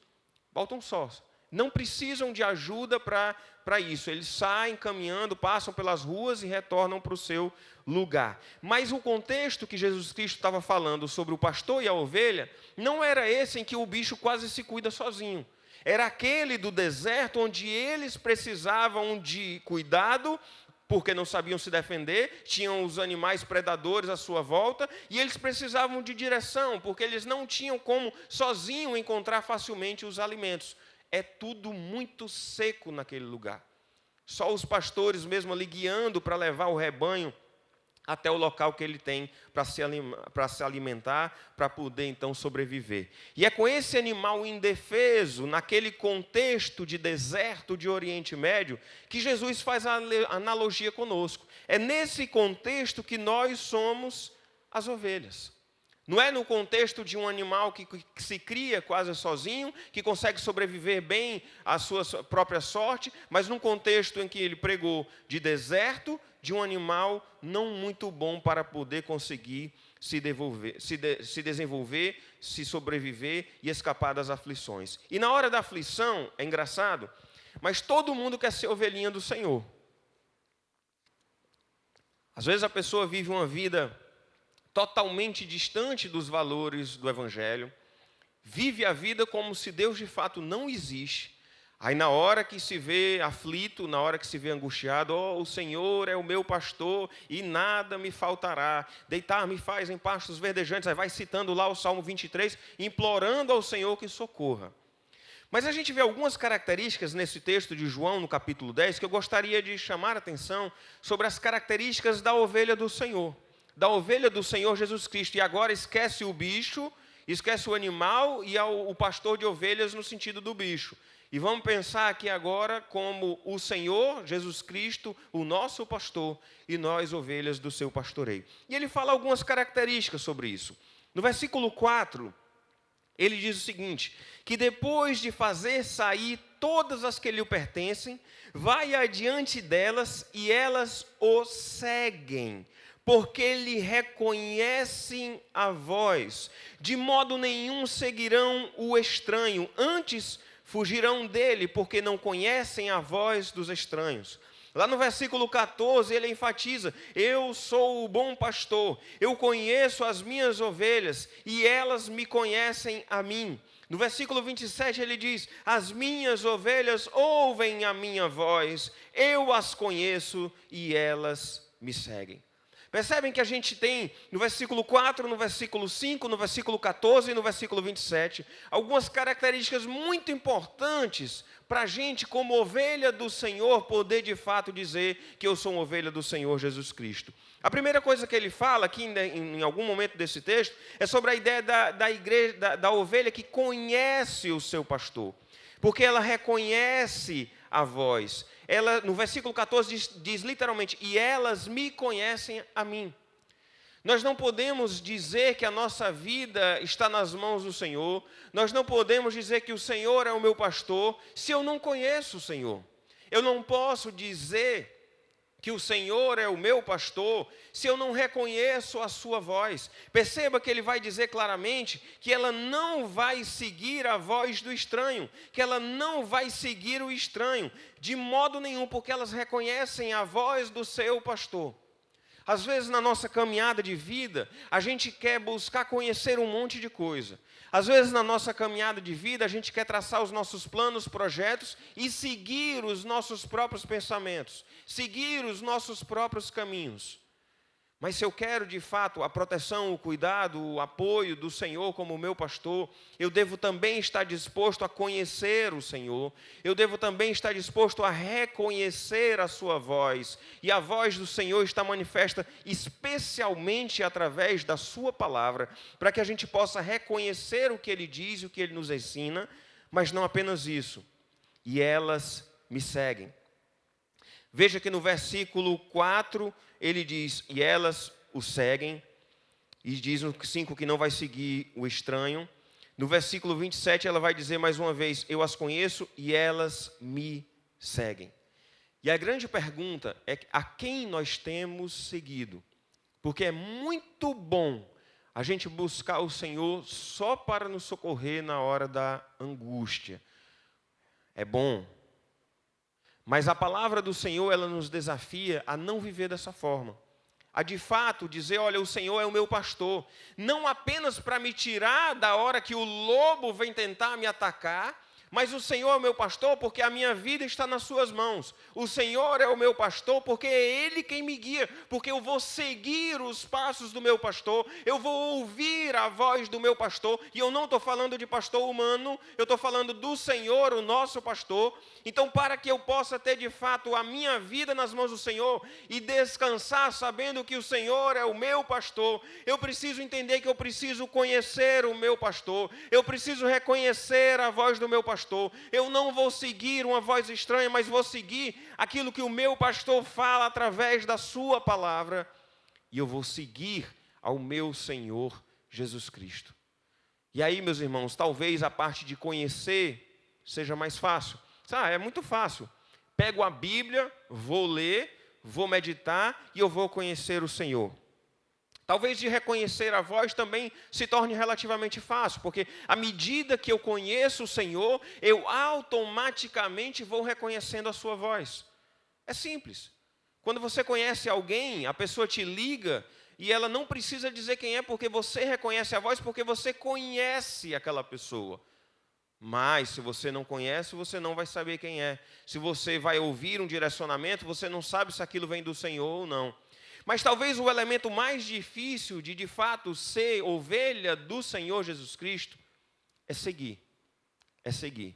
Voltam sós. Não precisam de ajuda para isso. Eles saem caminhando, passam pelas ruas e retornam para o seu lugar. Mas o contexto que Jesus Cristo estava falando sobre o pastor e a ovelha não era esse em que o bicho quase se cuida sozinho. Era aquele do deserto onde eles precisavam de cuidado, porque não sabiam se defender, tinham os animais predadores à sua volta, e eles precisavam de direção, porque eles não tinham como sozinhos encontrar facilmente os alimentos. É tudo muito seco naquele lugar. Só os pastores mesmo ali guiando para levar o rebanho até o local que ele tem para se alimentar, para poder então sobreviver. E é com esse animal indefeso, naquele contexto de deserto de Oriente Médio, que Jesus faz a analogia conosco. É nesse contexto que nós somos as ovelhas. Não é no contexto de um animal que se cria quase sozinho, que consegue sobreviver bem à sua própria sorte, mas num contexto em que ele pregou de deserto, de um animal não muito bom para poder conseguir se desenvolver, se sobreviver e escapar das aflições. E na hora da aflição, é engraçado, mas todo mundo quer ser ovelhinha do Senhor. Às vezes a pessoa vive uma vida totalmente distante dos valores do Evangelho, vive a vida como se Deus de fato não existe. Aí na hora que se vê aflito, na hora que se vê angustiado, o Senhor é o meu pastor e nada me faltará. Deitar-me faz em pastos verdejantes. Aí vai citando lá o Salmo 23, implorando ao Senhor que socorra. Mas a gente vê algumas características nesse texto de João, no capítulo 10, que eu gostaria de chamar a atenção sobre as características da ovelha do Senhor. Da ovelha do Senhor Jesus Cristo. E agora esquece o bicho, esquece o animal e o pastor de ovelhas no sentido do bicho. E vamos pensar aqui agora como o Senhor, Jesus Cristo, o nosso pastor, e nós, ovelhas do seu pastoreio. E ele fala algumas características sobre isso. No versículo 4, ele diz o seguinte, que depois de fazer sair todas as que lhe pertencem, vai adiante delas e elas o seguem, porque lhe reconhecem a voz. De modo nenhum seguirão o estranho, antes fugirão dele, porque não conhecem a voz dos estranhos. Lá no versículo 14, ele enfatiza, eu sou o bom pastor, eu conheço as minhas ovelhas, e elas me conhecem a mim. No versículo 27, ele diz, as minhas ovelhas ouvem a minha voz, eu as conheço, e elas me seguem. Percebem que a gente tem no versículo 4, no versículo 5, no versículo 14 e no versículo 27, algumas características muito importantes para a gente, como ovelha do Senhor, poder de fato dizer que eu sou uma ovelha do Senhor Jesus Cristo. A primeira coisa que ele fala aqui em algum momento desse texto é sobre a ideia da igreja, da ovelha que conhece o seu pastor, porque ela reconhece a voz. Ela, no versículo 14 diz literalmente, e elas me conhecem a mim. Nós não podemos dizer que a nossa vida está nas mãos do Senhor, nós não podemos dizer que o Senhor é o meu pastor, se eu não conheço o Senhor. Eu não posso dizer que o Senhor é o meu pastor, se eu não reconheço a sua voz. Perceba que ele vai dizer claramente que ela não vai seguir a voz do estranho, que ela não vai seguir o estranho, de modo nenhum, porque elas reconhecem a voz do seu pastor. Às vezes, na nossa caminhada de vida, a gente quer buscar conhecer um monte de coisa. Às vezes, na nossa caminhada de vida, a gente quer traçar os nossos planos, projetos e seguir os nossos próprios pensamentos, seguir os nossos próprios caminhos. Mas se eu quero, de fato, a proteção, o cuidado, o apoio do Senhor como meu pastor, eu devo também estar disposto a conhecer o Senhor, eu devo também estar disposto a reconhecer a sua voz, e a voz do Senhor está manifesta especialmente através da sua palavra, para que a gente possa reconhecer o que Ele diz e o que Ele nos ensina, mas não apenas isso, e elas me seguem. Veja que no versículo 4, ele diz, e elas o seguem, e diz no 5 que não vai seguir o estranho. No versículo 27, ela vai dizer mais uma vez, eu as conheço e elas me seguem. E a grande pergunta é a quem nós temos seguido? Porque é muito bom a gente buscar o Senhor só para nos socorrer na hora da angústia. É bom. Mas a palavra do Senhor, ela nos desafia a não viver dessa forma. A de fato dizer, olha, o Senhor é o meu pastor. Não apenas para me tirar da hora que o lobo vem tentar me atacar, Mas o Senhor é o meu pastor porque a minha vida está nas suas mãos. O Senhor é o meu pastor porque é Ele quem me guia. Porque eu vou seguir os passos do meu pastor. Eu vou ouvir a voz do meu pastor. E eu não estou falando de pastor humano. Eu estou falando do Senhor, o nosso pastor. Então, para que eu possa ter de fato a minha vida nas mãos do Senhor e descansar sabendo que o Senhor é o meu pastor, eu preciso entender que eu preciso conhecer o meu pastor. Eu preciso reconhecer a voz do meu pastor. Eu não vou seguir uma voz estranha, mas vou seguir aquilo que o meu pastor fala através da sua palavra. E eu vou seguir ao meu Senhor Jesus Cristo. E aí, meus irmãos, talvez a parte de conhecer seja mais fácil. É muito fácil. Pego a Bíblia, vou ler, vou meditar e eu vou conhecer o Senhor. Talvez de reconhecer a voz também se torne relativamente fácil, porque à medida que eu conheço o Senhor, eu automaticamente vou reconhecendo a sua voz. É simples. Quando você conhece alguém, a pessoa te liga e ela não precisa dizer quem é, porque você reconhece a voz, porque você conhece aquela pessoa. Mas, se você não conhece, você não vai saber quem é. Se você vai ouvir um direcionamento, você não sabe se aquilo vem do Senhor ou não. Mas talvez o elemento mais difícil de fato ser ovelha do Senhor Jesus Cristo é seguir. É seguir.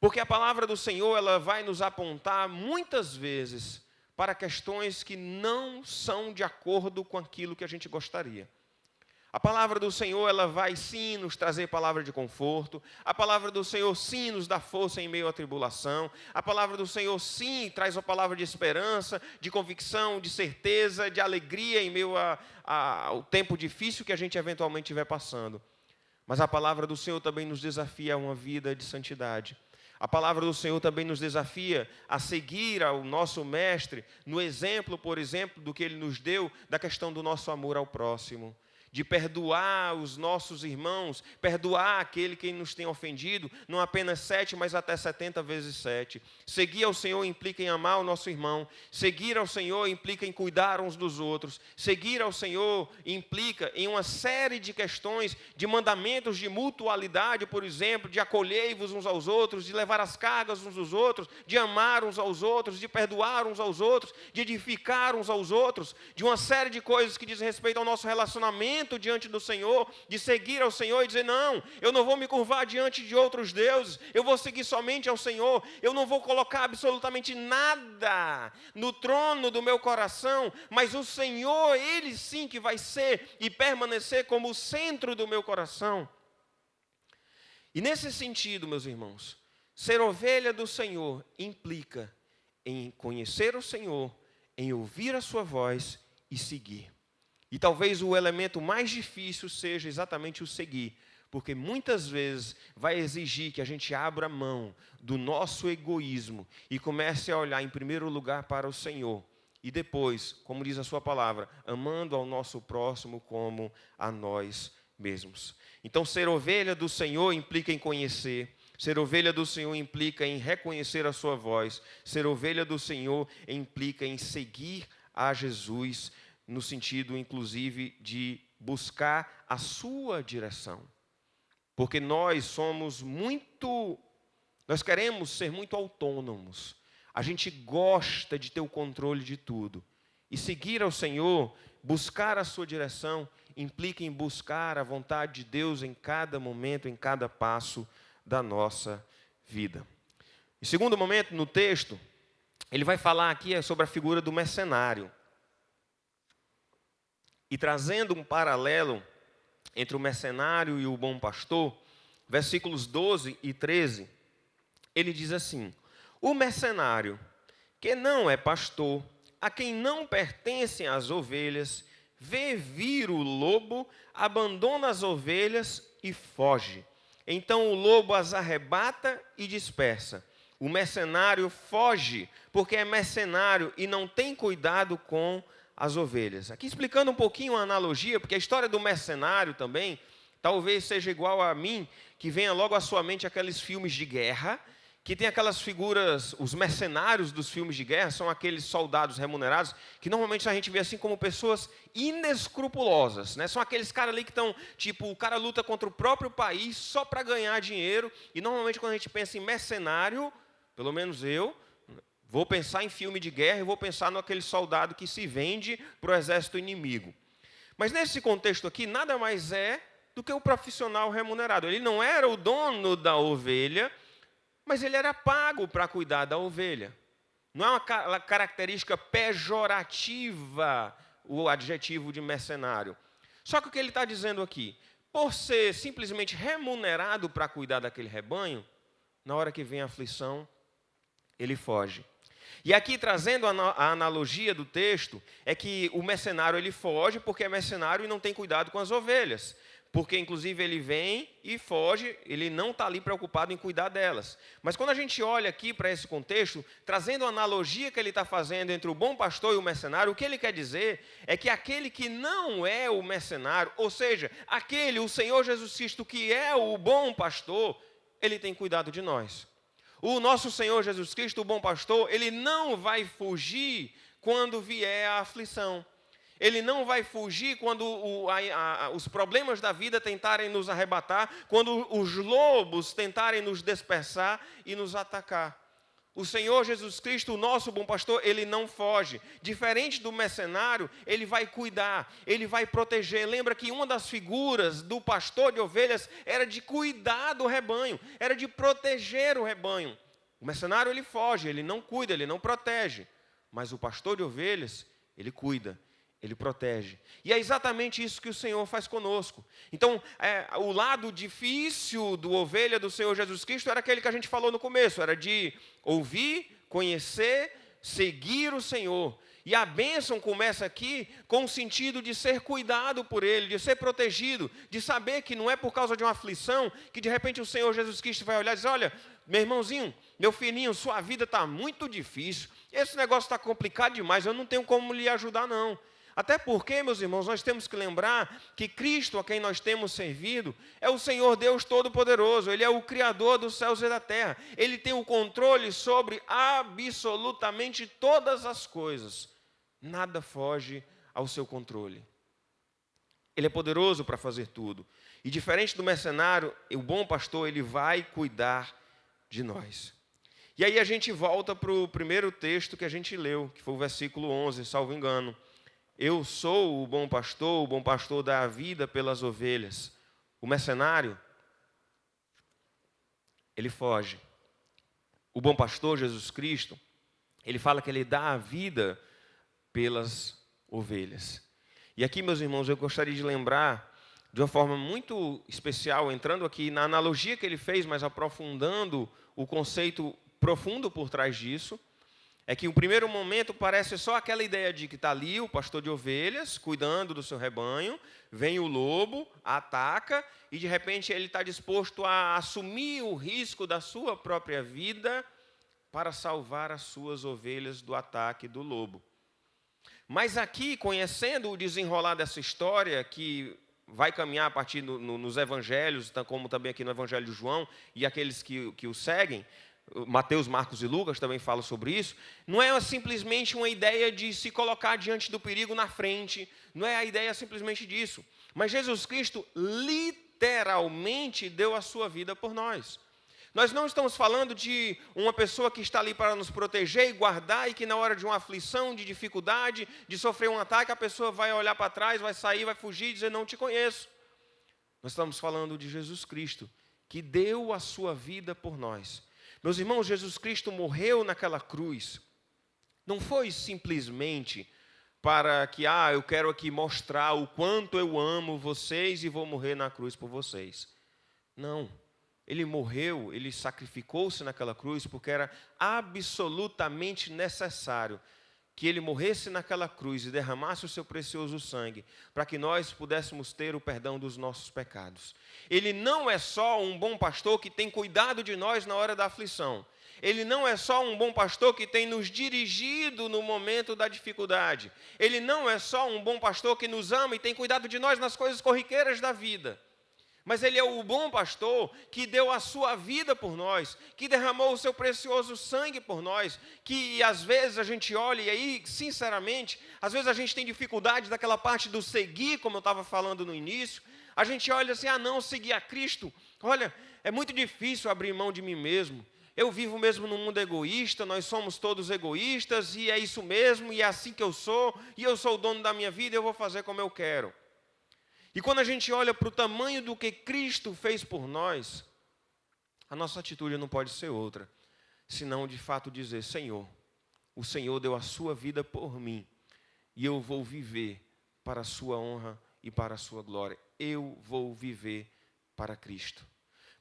Porque a palavra do Senhor, ela vai nos apontar muitas vezes para questões que não são de acordo com aquilo que a gente gostaria. A palavra do Senhor, ela vai sim nos trazer palavra de conforto. A palavra do Senhor sim nos dá força em meio à tribulação. A palavra do Senhor sim traz uma palavra de esperança, de convicção, de certeza, de alegria em meio ao tempo difícil que a gente eventualmente estiver passando. Mas a palavra do Senhor também nos desafia a uma vida de santidade. A palavra do Senhor também nos desafia a seguir ao nosso Mestre no exemplo, por exemplo, do que Ele nos deu da questão do nosso amor ao próximo. De perdoar os nossos irmãos, perdoar aquele que nos tem ofendido, não apenas 7, mas até 70 vezes 7. Seguir ao Senhor implica em amar o nosso irmão. Seguir ao Senhor implica em cuidar uns dos outros. Seguir ao Senhor implica em uma série de questões, de mandamentos de mutualidade, por exemplo, de acolhei-vos uns aos outros, de levar as cargas uns dos outros, de amar uns aos outros, de perdoar uns aos outros, de edificar uns aos outros, de uma série de coisas que diz respeito ao nosso relacionamento diante do Senhor, de seguir ao Senhor e dizer, não, eu não vou me curvar diante de outros deuses, eu vou seguir somente ao Senhor, eu não vou colocar absolutamente nada no trono do meu coração, mas o Senhor, Ele sim que vai ser e permanecer como o centro do meu coração. E nesse sentido, meus irmãos, ser ovelha do Senhor implica em conhecer o Senhor, em ouvir a sua voz e seguir. E talvez o elemento mais difícil seja exatamente o seguir, porque muitas vezes vai exigir que a gente abra mão do nosso egoísmo e comece a olhar em primeiro lugar para o Senhor. E depois, como diz a sua palavra, amando ao nosso próximo como a nós mesmos. Então, ser ovelha do Senhor implica em conhecer. Ser ovelha do Senhor implica em reconhecer a sua voz. Ser ovelha do Senhor implica em seguir a Jesus, no sentido, inclusive, de buscar a sua direção. Porque nós queremos ser muito autônomos. A gente gosta de ter o controle de tudo. E seguir ao Senhor, buscar a sua direção, implica em buscar a vontade de Deus em cada momento, em cada passo da nossa vida. Em segundo momento, no texto, ele vai falar aqui sobre a figura do mercenário. E trazendo um paralelo entre o mercenário e o bom pastor, versículos 12 e 13, ele diz assim: o mercenário, que não é pastor, a quem não pertencem as ovelhas, vê vir o lobo, abandona as ovelhas e foge. Então o lobo as arrebata e dispersa. O mercenário foge, porque é mercenário e não tem cuidado com as ovelhas. Aqui explicando um pouquinho a analogia, porque a história do mercenário também, talvez seja igual a mim, que venha logo à sua mente aqueles filmes de guerra, que tem aquelas figuras, os mercenários dos filmes de guerra, são aqueles soldados remunerados, que normalmente a gente vê assim como pessoas inescrupulosas, né? São aqueles caras ali que estão, tipo, o cara luta contra o próprio país só para ganhar dinheiro, e normalmente quando a gente pensa em mercenário, pelo menos eu, vou pensar em filme de guerra e vou pensar naquele soldado que se vende para o exército inimigo. Mas nesse contexto aqui, nada mais é do que o profissional remunerado. Ele não era o dono da ovelha, mas ele era pago para cuidar da ovelha. Não é uma característica pejorativa o adjetivo de mercenário. Só que o que ele está dizendo aqui, por ser simplesmente remunerado para cuidar daquele rebanho, na hora que vem a aflição, ele foge. E aqui, trazendo a analogia do texto, é que o mercenário ele foge porque é mercenário e não tem cuidado com as ovelhas. Porque, inclusive, ele vem e foge, ele não está ali preocupado em cuidar delas. Mas quando a gente olha aqui para esse contexto, trazendo a analogia que ele está fazendo entre o bom pastor e o mercenário, o que ele quer dizer é que aquele que não é o mercenário, ou seja, aquele, o Senhor Jesus Cristo, que é o bom pastor, ele tem cuidado de nós. O nosso Senhor Jesus Cristo, o bom pastor, ele não vai fugir quando vier a aflição. Ele não vai fugir quando os problemas da vida tentarem nos arrebatar, quando os lobos tentarem nos dispersar e nos atacar. O Senhor Jesus Cristo, o nosso bom pastor, ele não foge. Diferente do mercenário, ele vai cuidar, ele vai proteger. Lembra que uma das figuras do pastor de ovelhas era de cuidar do rebanho, era de proteger o rebanho. O mercenário, ele foge, ele não cuida, ele não protege. Mas o pastor de ovelhas, ele cuida. Ele protege. E é exatamente isso que o Senhor faz conosco. Então, o lado difícil do ovelha do Senhor Jesus Cristo era aquele que a gente falou no começo, era de ouvir, conhecer, seguir o Senhor. E a bênção começa aqui com o sentido de ser cuidado por Ele, de ser protegido, de saber que não é por causa de uma aflição que de repente o Senhor Jesus Cristo vai olhar e dizer, olha, meu irmãozinho, meu filhinho, sua vida está muito difícil, esse negócio está complicado demais, eu não tenho como lhe ajudar não. Até porque, meus irmãos, nós temos que lembrar que Cristo, a quem nós temos servido, é o Senhor Deus Todo-Poderoso. Ele é o Criador dos céus e da terra. Ele tem o controle sobre absolutamente todas as coisas. Nada foge ao seu controle. Ele é poderoso para fazer tudo. E diferente do mercenário, o bom pastor, ele vai cuidar de nós. E aí a gente volta para o primeiro texto que a gente leu, que foi o versículo 11, salvo engano. Eu sou o bom pastor dá a vida pelas ovelhas. O mercenário, ele foge. O bom pastor, Jesus Cristo, ele fala que ele dá a vida pelas ovelhas. E aqui, meus irmãos, eu gostaria de lembrar de uma forma muito especial, entrando aqui na analogia que ele fez, mas aprofundando o conceito profundo por trás disso, é que o primeiro momento parece só aquela ideia de que está ali o pastor de ovelhas, cuidando do seu rebanho, vem o lobo, ataca, e de repente ele está disposto a assumir o risco da sua própria vida para salvar as suas ovelhas do ataque do lobo. Mas aqui, conhecendo o desenrolar dessa história, que vai caminhar a partir nos evangelhos, como também aqui no Evangelho de João, e aqueles que o seguem, Mateus, Marcos e Lucas também falam sobre isso, não é simplesmente uma ideia de se colocar diante do perigo na frente, não é a ideia simplesmente disso. Mas Jesus Cristo literalmente deu a sua vida por nós. Nós não estamos falando de uma pessoa que está ali para nos proteger e guardar e que na hora de uma aflição, de dificuldade, de sofrer um ataque, a pessoa vai olhar para trás, vai sair, vai fugir e dizer, não te conheço. Nós estamos falando de Jesus Cristo, que deu a sua vida por nós. Meus irmãos, Jesus Cristo morreu naquela cruz. Não foi simplesmente para que, eu quero aqui mostrar o quanto eu amo vocês e vou morrer na cruz por vocês. Não. Ele morreu, ele sacrificou-se naquela cruz porque era absolutamente necessário que ele morresse naquela cruz e derramasse o seu precioso sangue, para que nós pudéssemos ter o perdão dos nossos pecados. Ele não é só um bom pastor que tem cuidado de nós na hora da aflição. Ele não é só um bom pastor que tem nos dirigido no momento da dificuldade. Ele não é só um bom pastor que nos ama e tem cuidado de nós nas coisas corriqueiras da vida. Mas Ele é o bom pastor que deu a sua vida por nós, que derramou o seu precioso sangue por nós, que às vezes a gente olha, e aí, sinceramente, às vezes a gente tem dificuldade daquela parte do seguir, como eu estava falando no início. A gente olha assim, não, seguir a Cristo, olha, é muito difícil abrir mão de mim mesmo. Eu vivo mesmo num mundo egoísta, nós somos todos egoístas, e é isso mesmo, e é assim que eu sou, e eu sou o dono da minha vida, eu vou fazer como eu quero. E quando a gente olha para o tamanho do que Cristo fez por nós, a nossa atitude não pode ser outra, senão de fato dizer, Senhor, o Senhor deu a sua vida por mim, e eu vou viver para a sua honra e para a sua glória. Eu vou viver para Cristo.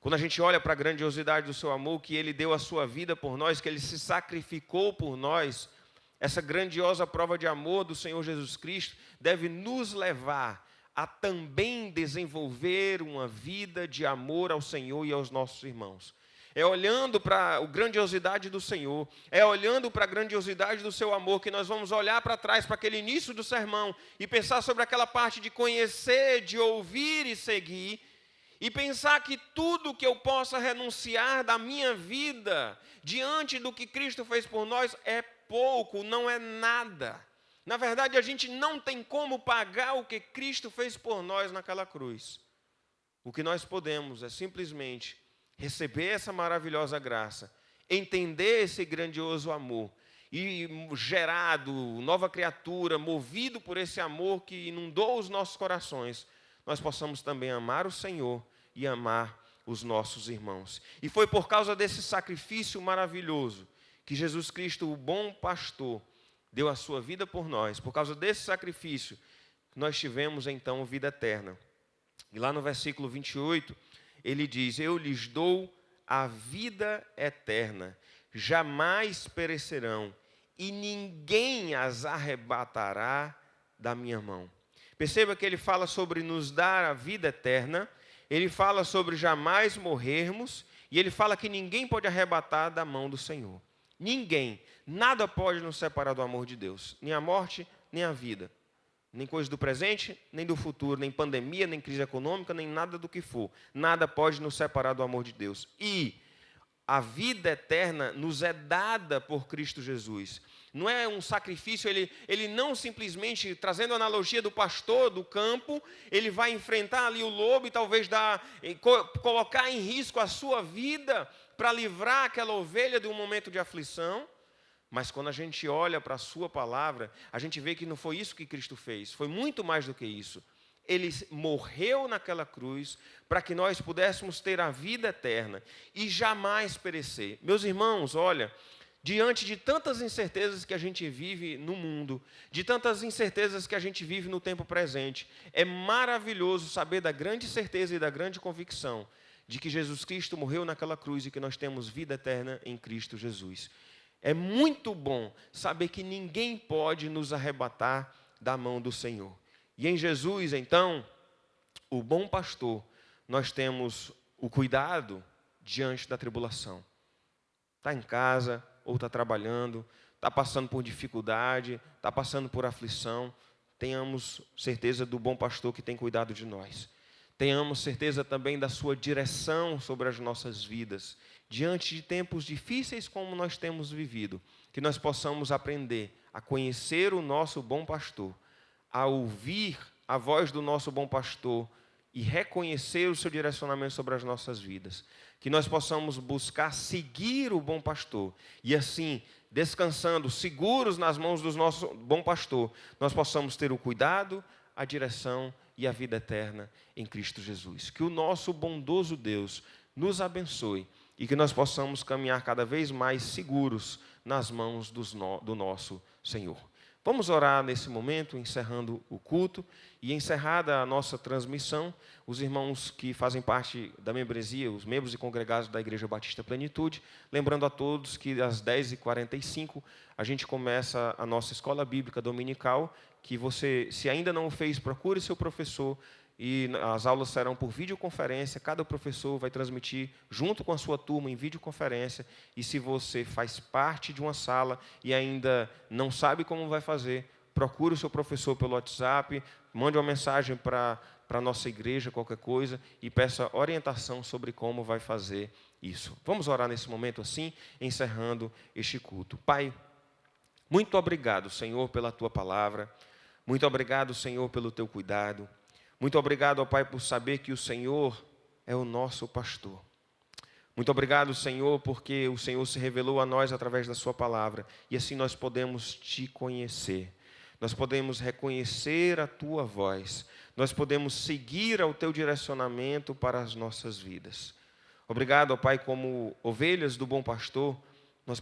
Quando a gente olha para a grandiosidade do seu amor, que Ele deu a sua vida por nós, que Ele se sacrificou por nós, essa grandiosa prova de amor do Senhor Jesus Cristo deve nos levar a também desenvolver uma vida de amor ao Senhor e aos nossos irmãos. É olhando para a grandiosidade do Senhor, é olhando para a grandiosidade do seu amor, que nós vamos olhar para trás, para aquele início do sermão, e pensar sobre aquela parte de conhecer, de ouvir e seguir, e pensar que tudo que eu possa renunciar da minha vida, diante do que Cristo fez por nós, é pouco, não é nada. Na verdade, a gente não tem como pagar o que Cristo fez por nós naquela cruz. O que nós podemos é simplesmente receber essa maravilhosa graça, entender esse grandioso amor e, gerado, nova criatura, movido por esse amor que inundou os nossos corações, nós possamos também amar o Senhor e amar os nossos irmãos. E foi por causa desse sacrifício maravilhoso que Jesus Cristo, o bom pastor, deu a sua vida por nós. Por causa desse sacrifício, nós tivemos então vida eterna. E lá no versículo 28, ele diz, eu lhes dou a vida eterna, jamais perecerão, e ninguém as arrebatará da minha mão. Perceba que ele fala sobre nos dar a vida eterna, ele fala sobre jamais morrermos, e ele fala que ninguém pode arrebatar da mão do Senhor. Ninguém, nada pode nos separar do amor de Deus, nem a morte, nem a vida. Nem coisa do presente, nem do futuro, nem pandemia, nem crise econômica, nem nada do que for. Nada pode nos separar do amor de Deus. E a vida eterna nos é dada por Cristo Jesus. Não é um sacrifício, ele não simplesmente, trazendo a analogia do pastor do campo, ele vai enfrentar ali o lobo e talvez colocar em risco a sua vida para livrar aquela ovelha de um momento de aflição. Mas quando a gente olha para a sua palavra, a gente vê que não foi isso que Cristo fez, foi muito mais do que isso. Ele morreu naquela cruz para que nós pudéssemos ter a vida eterna e jamais perecer. Meus irmãos, olha, diante de tantas incertezas que a gente vive no mundo, de tantas incertezas que a gente vive no tempo presente, é maravilhoso saber da grande certeza e da grande convicção de que Jesus Cristo morreu naquela cruz e que nós temos vida eterna em Cristo Jesus. É muito bom saber que ninguém pode nos arrebatar da mão do Senhor. E em Jesus, então, o bom pastor, nós temos o cuidado diante da tribulação. Está em casa ou está trabalhando, está passando por dificuldade, está passando por aflição, tenhamos certeza do bom pastor que tem cuidado de nós. Tenhamos certeza também da sua direção sobre as nossas vidas. Diante de tempos difíceis como nós temos vivido, que nós possamos aprender a conhecer o nosso bom pastor, a ouvir a voz do nosso bom pastor e reconhecer o seu direcionamento sobre as nossas vidas. Que nós possamos buscar seguir o bom pastor e assim, descansando, seguros nas mãos do nosso bom pastor, nós possamos ter o cuidado, a direção e a vida eterna em Cristo Jesus. Que o nosso bondoso Deus nos abençoe e que nós possamos caminhar cada vez mais seguros nas mãos do nosso Senhor. Vamos orar nesse momento, encerrando o culto e encerrada a nossa transmissão, os irmãos que fazem parte da membresia, os membros e congregados da Igreja Batista Plenitude, lembrando a todos que às 10h45 a gente começa a nossa escola bíblica dominical, que você, se ainda não o fez, procure seu professor, e as aulas serão por videoconferência, cada professor vai transmitir junto com a sua turma em videoconferência, e se você faz parte de uma sala e ainda não sabe como vai fazer, procure o seu professor pelo WhatsApp, mande uma mensagem para para a nossa igreja qualquer coisa e peça orientação sobre como vai fazer isso. Vamos orar nesse momento assim, encerrando este culto. Pai, muito obrigado, Senhor, pela Tua palavra. Muito obrigado, Senhor, pelo Teu cuidado. Muito obrigado, ó Pai, por saber que o Senhor é o nosso pastor. Muito obrigado, Senhor, porque o Senhor se revelou a nós através da Sua palavra. E assim nós podemos Te conhecer. Nós podemos reconhecer a Tua voz. Nós podemos seguir ao Teu direcionamento para as nossas vidas. Obrigado, ó Pai, como ovelhas do bom pastor, nós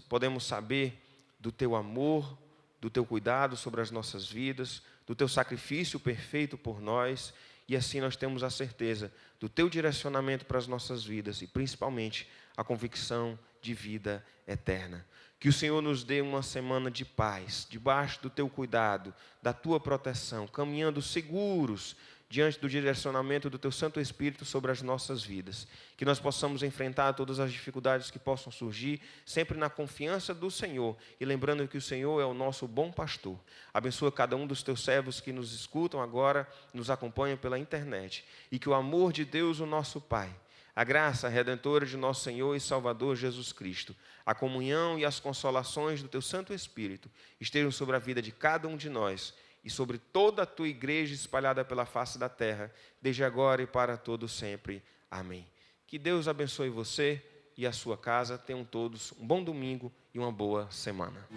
podemos saber do Teu amor, do Teu cuidado sobre as nossas vidas, do Teu sacrifício perfeito por nós, e assim nós temos a certeza do Teu direcionamento para as nossas vidas e principalmente a convicção de vida eterna. Que o Senhor nos dê uma semana de paz, debaixo do Teu cuidado, da Tua proteção, caminhando seguros diante do direcionamento do Teu Santo Espírito sobre as nossas vidas. Que nós possamos enfrentar todas as dificuldades que possam surgir, sempre na confiança do Senhor e lembrando que o Senhor é o nosso bom pastor. Abençoa cada um dos Teus servos que nos escutam agora, nos acompanham pela internet. E que o amor de Deus, o nosso Pai, a graça redentora de nosso Senhor e Salvador Jesus Cristo, a comunhão e as consolações do Teu Santo Espírito estejam sobre a vida de cada um de nós e sobre toda a Tua igreja espalhada pela face da terra, desde agora e para todo sempre. Amém. Que Deus abençoe você e a sua casa. Tenham todos um bom domingo e uma boa semana.